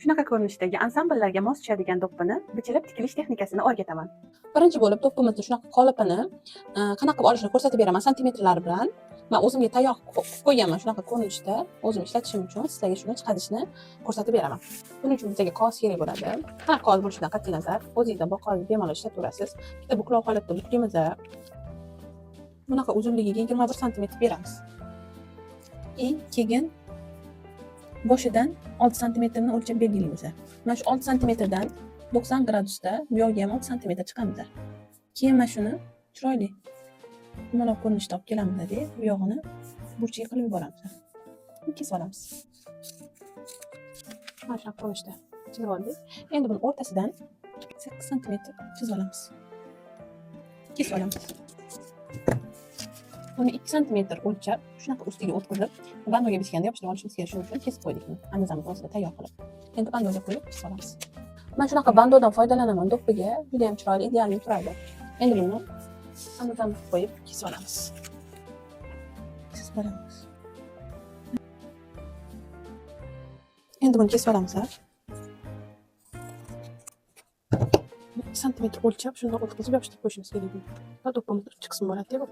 Shunaqa ko'rinishdagi ansambllarga mos tushadigan do'ppini bichilib tikilish texnikasini o'rgataman. Birinchi bo'lib do'ppimizni shunaqa qolipini qanaqa qilib olishni ko'rsatib beraman santimetrlar bilan. Men o'zimga tayyor qilib qo'yganman shunaqa ko'rinishda. O'zim ishlatishim uchun sizlarga shuni chiqarishni ko'rsatib beraman. Buning uchun bizga qog'oz kerak bo'ladi. Har qog'oz bo'lishidan qat'iy nazar, o'zingizda bor qog'ozni bemalol ishlatverasiz. Bitta buklov holatda buklaymiz. Bunaqa uzunligiga 21 santimetr beramiz. Keyin boshidan 6 santimetrni o'lchab belgilaymiz. Mana shu 6 santimetrdan 90 gradusda bu yoqqa ham 6 santimetr chiqamiz. Keyin mana shuni chiroyli yumaloq ko'rinishda olib kelamiz-da, bu yog'ini burchak qilib yuboramiz. Kesib olamiz. Mana shu ko'rinishda chizib oldik. Endi buni o'rtasidan 8 santimetr chizib olamiz. Kesib olamiz. Buni 2 santimetr o'lchab, shunaqa ustiga o'tkazib, bandoga bichganda yopishtirib olishimiz kerak. Shuning uchun kesib qo'ydik. Anazamiz o'zida tayyor qilib. Endi bandoga qo'yib kesib olamiz. Men shunaqa bandodan foydalanaman, do'ppiga juda ham chiroyli, ideal turadi. Endi buni anazamiz qo'yib kesib olamiz. Kesib olamiz. Endi buni kesib olamiz. 2 santimetr o'lchab, shunday o'tkazib yopishtirib qo'yishimiz kerak. Do'ppimiz uch qismi bo'ladi bu.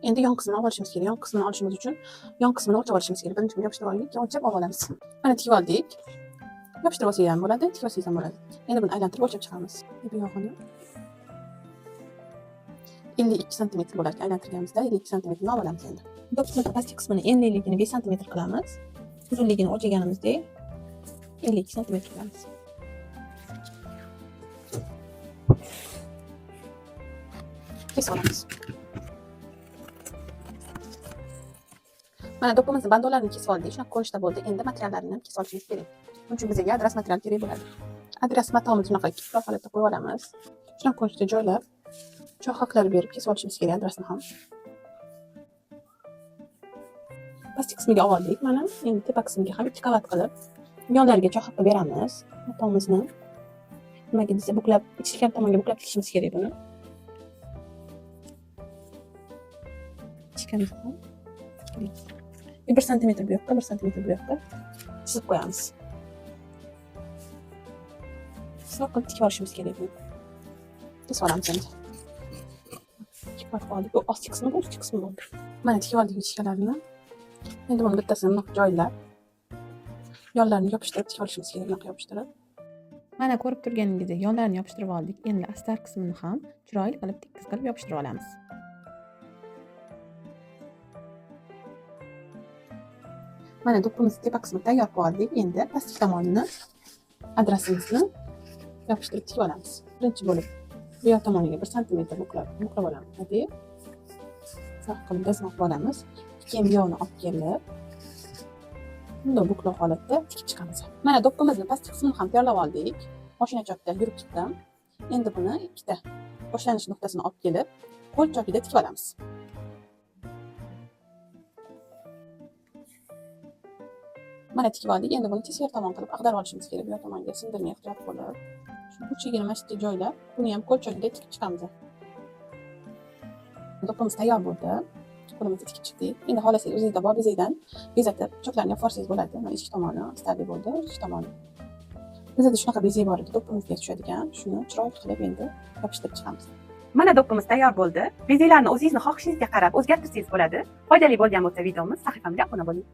Endi yon qismini olishimiz kerak. Yon qismini olishimiz uchun yon qismini o'lchab olishimiz kerak. Birinchi yopishtirib oldik, keyin o'lchab olamiz. Mana tikib oldik. Yopishtirib olsak ham bo'ladi, tikib olsak ham bo'ladi. Endi buni aylantirib o'lchab chiqamiz. Bu yog'ini 52 santimetr bo'lar ekan aylantirganimizda 52 santimetrni olamiz endi. Do'ppimizning pastki qismini enliligini 5 santimetr qilamiz. Uzunligini o'lchaganimizdek 52 santimetr qilamiz. Kesib olamiz. Mana do'ppimizni bandolarini kesib oldik. Shunaqa ko'rinishda bo'ldi. Endi materiallarini ham kesib olishimiz kerak. Buning uchun bizga adras material kerak bo'ladi. Adras matomizni shunaqa kichikroq holatda qo'yib olamiz. Shunaqa ko'rinishda joylab, choq haqlar berib kesib olishimiz kerak adrasni ham. Pastki qismiga oldik. Mana endi tepa qismiga ham 2 qavat qilib, yonlariga choq haqqa beramiz. Matomizni nimaga desa buklab, ichki tomonga buklab tikishimiz kerak buni. Ichkamiz ham 1 santimetr bu yoqqa, 1 santimetr bu yoqqa chizib qo'yamiz. Sinoq qilib tikib olishimiz kerak buni. Kesib olamiz endi. Tikib oldik. Bu ostki qismi, bu ustki qismi bo'ldi. Mana tikib oldik ichkalarini. Endi buni bittasini bunaqa joylab, yonlarini yopishtirib tikib olishimiz kerak, bunaqa yopishtirib. Mana ko'rib turganingizdek yonlarini yopishtirib oldik. Endi astar qismini ham chiroyli qilib tekis qilib yopishtirib olamiz. Mana do'ppimizni tepa qismini tayyor qilib oldik. Endi pastki tomonini adrasimizni yopishtirib tikib olamiz. Birinchi bo'lib bu yoq tomoniga 1 santimetr buklab olamiz. Saq qilib dazmol qilib olamiz. Keyin bu yoqni olib kelib, bunday buklov holatda tikib chiqamiz. Mana do'ppimizni pastki qismini ham tayyorlab oldik. Mashina chokda yurib chiqdim. Endi buni ikkita boshlanish nuqtasini olib kelib, qo'l chokida tikib olamiz. Mana tikib oldik. Endi buni teskari tomon qilib ag'darib olishimiz kerak. Bu tomonga sindirmay ehtiyot bo'lib, shu burchagini mana shu yerga joylab, buni ham qo'l chokiga tikib chiqamiz. Do'ppimiz tayyor bo'ldi. Qo'limizni tikib chiqdik. Endi xohlasangiz o'zingizda bor bezakdan bezatib, choklarni yopib olsangiz bo'ladi. Mana ichki tomoni starli bo'ldi, ichki tomoni. Bizda shunaqa bezak bor edi, do'ppimizga tushadigan. Shuni chiroyli qilib endi yopishtirib chiqamiz. Mana do'ppimiz tayyor bo'ldi. Bezaklarni o'zingizning xohishingizga qarab o'zgartirsangiz bo'ladi. Foydali bo'lgan bo'lsa videomiz, sahifamga obuna bo'ling.